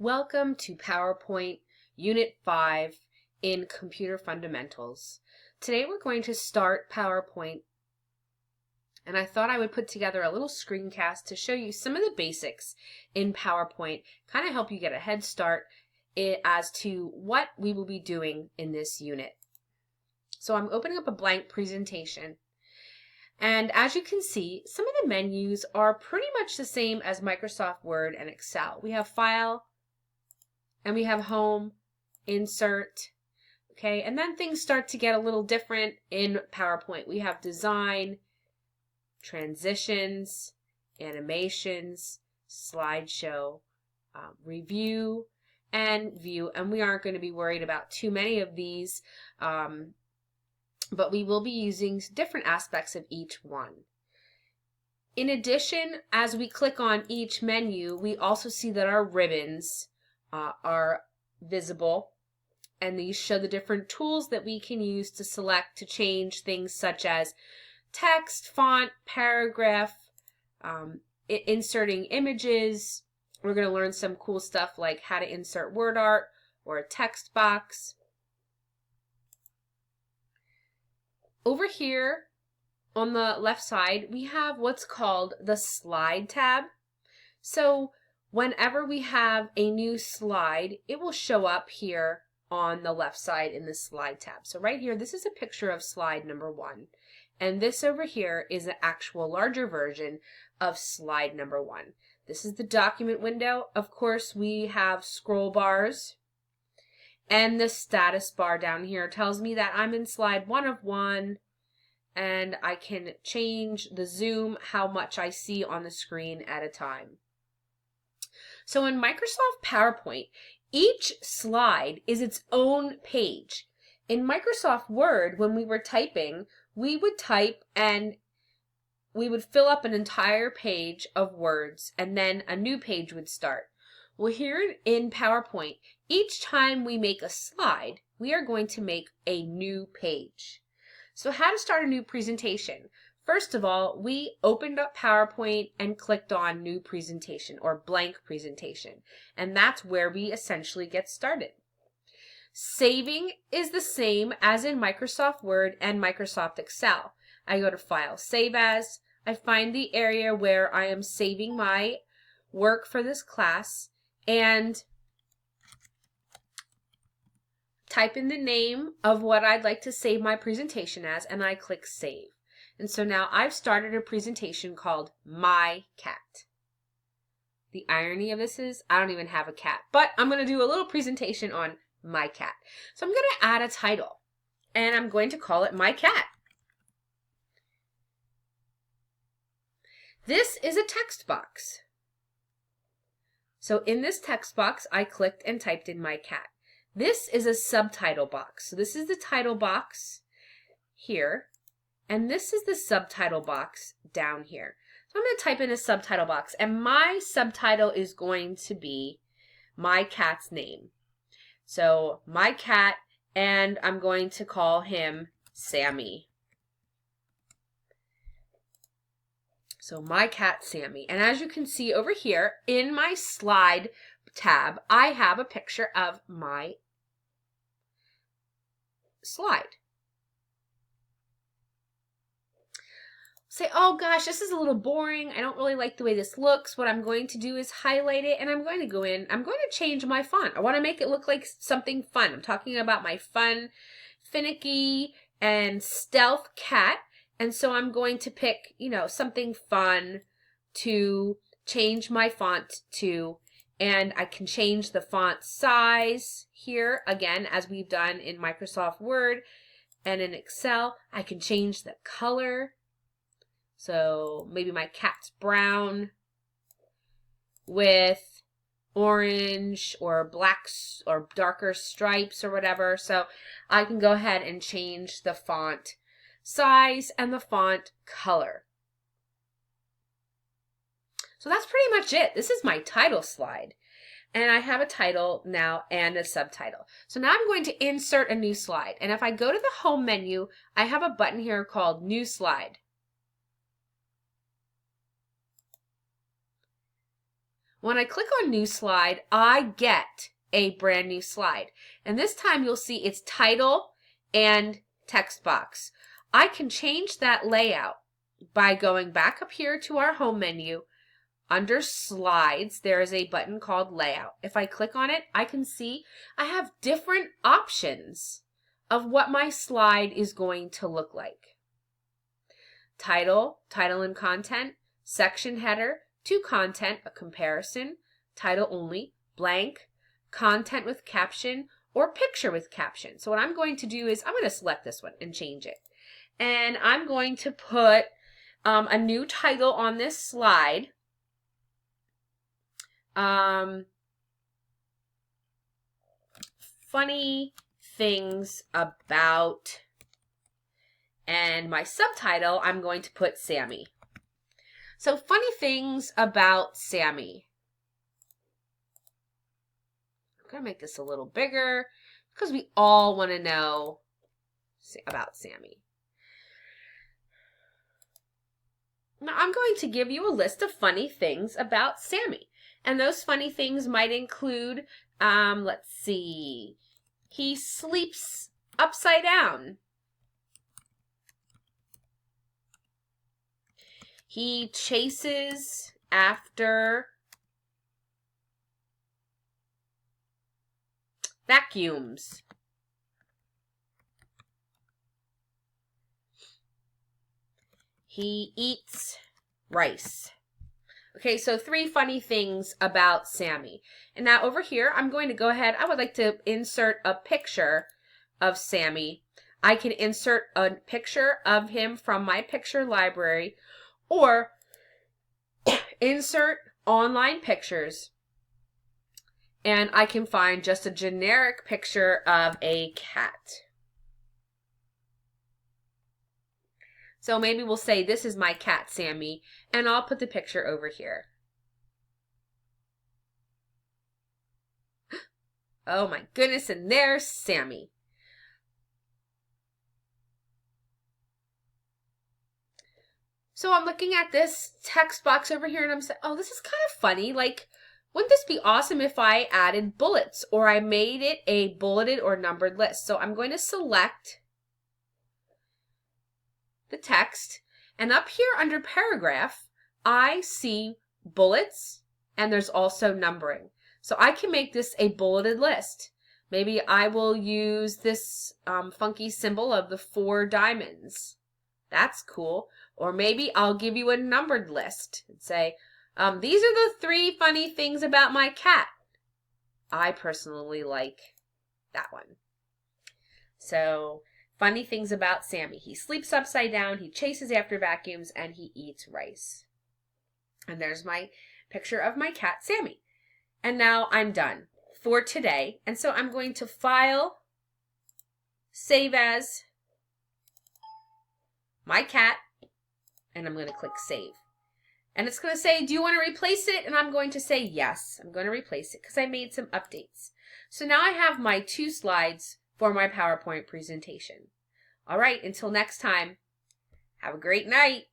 Welcome to PowerPoint Unit 5 in Computer Fundamentals. Today we're going to start PowerPoint, and I thought I would put together a little screencast to show you some of the basics in PowerPoint, kind of help you get a head start as to what we will be doing in this unit. So I'm opening up a blank presentation. And as you can see, some of the menus are pretty much the same as Microsoft Word and Excel. We have File, and we have Home, Insert, okay? And then things start to get a little different in PowerPoint. We have Design, Transitions, Animations, Slideshow, Review, and View. And we aren't going to be worried about too many of these, but we will be using different aspects of each one. In addition, as we click on each menu, we also see that our ribbons are visible, and these show the different tools that we can use to select to change things such as text, font, paragraph, inserting images. We're going to learn some cool stuff like how to insert word art or a text box. Over here on the left side, we have what's called the Slide tab. So whenever we have a new slide, it will show up here on the left side in the Slide tab. So right here, this is a picture of slide number 1. And this over here is an actual larger version of slide number 1. This is the document window. Of course, we have scroll bars. And the status bar down here tells me that I'm in slide 1 of 1. And I can change the zoom, how much I see on the screen at a time. So in Microsoft PowerPoint, each slide is its own page. In Microsoft Word, when we were typing, we would type and we would fill up an entire page of words, and then a new page would start. Well, here in PowerPoint, each time we make a slide, we are going to make a new page. So how to start a new presentation? First of all, we opened up PowerPoint and clicked on New Presentation or Blank Presentation, and that's where we essentially get started. Saving is the same as in Microsoft Word and Microsoft Excel. I go to File, Save As. I find the area where I am saving my work for this class and type in the name of what I'd like to save my presentation as, and I click Save. And so now I've started a presentation called My Cat. The irony of this is I don't even have a cat, but I'm going to do a little presentation on my cat. So I'm going to add a title, and I'm going to call it My Cat. This is a text box. So in this text box, I clicked and typed in My Cat. This is a subtitle box. So this is the title box here. And this is the subtitle box down here. So I'm going to type in a subtitle box, and my subtitle is going to be my cat's name. So my cat, and I'm going to call him Sammy. So my cat, Sammy. And as you can see over here in my slide tab, I have a picture of my slide. Say, oh gosh, this is a little boring. I don't really like the way this looks. What I'm going to do is highlight it, and I'm going to go in. I'm going to change my font. I want to make it look like something fun. I'm talking about my fun, finicky, and stealth cat. And so I'm going to pick, something fun to change my font to. And I can change the font size here, again, as we've done in Microsoft Word and in Excel. I can change the color. So maybe my cat's brown with orange or black or darker stripes or whatever. So I can go ahead and change the font size and the font color. So that's pretty much it. This is my title slide. And I have a title now and a subtitle. So now I'm going to insert a new slide. And if I go to the Home menu, I have a button here called New Slide. When I click on New Slide, I get a brand new slide. And this time you'll see its title and text box. I can change that layout by going back up here to our home menu. Under Slides, there is a button called Layout. If I click on it, I can see I have different options of what my slide is going to look like. Title and content, section header, to content, a comparison, title only, blank, content with caption, or picture with caption. So what I'm going to do is I'm going to select this one and change it. And I'm going to put a new title on this slide. Funny things about, and my subtitle, I'm going to put Sammy. So funny things about Sammy. I'm going to make this a little bigger because we all want to know about Sammy. Now I'm going to give you a list of funny things about Sammy. And those funny things might include, let's see, he sleeps upside down. He chases after vacuums. He eats rice. Okay, so 3 funny things about Sammy. And now over here, I'm going to go ahead. I would like to insert a picture of Sammy. I can insert a picture of him from my picture library, or insert online pictures. And I can find just a generic picture of a cat. So maybe we'll say, this is my cat, Sammy, and I'll put the picture over here. Oh my goodness, and there's Sammy. So I'm looking at this text box over here and I'm saying, oh, this is kind of funny. Like, wouldn't this be awesome if I added bullets or I made it a bulleted or numbered list? So I'm going to select the text, and up here under paragraph, I see bullets and there's also numbering. So I can make this a bulleted list. Maybe I will use this funky symbol of the 4 diamonds. That's cool. Or maybe I'll give you a numbered list and say, these are the 3 funny things about my cat. I personally like that one. So, funny things about Sammy. He sleeps upside down, he chases after vacuums, and he eats rice. And there's my picture of my cat, Sammy. And now I'm done for today. And so I'm going to File, Save As, my cat, and I'm going to click Save. And it's going to say, do you want to replace it? And I'm going to say yes. I'm going to replace it because I made some updates. So now I have my 2 slides for my PowerPoint presentation. All right, until next time, have a great night.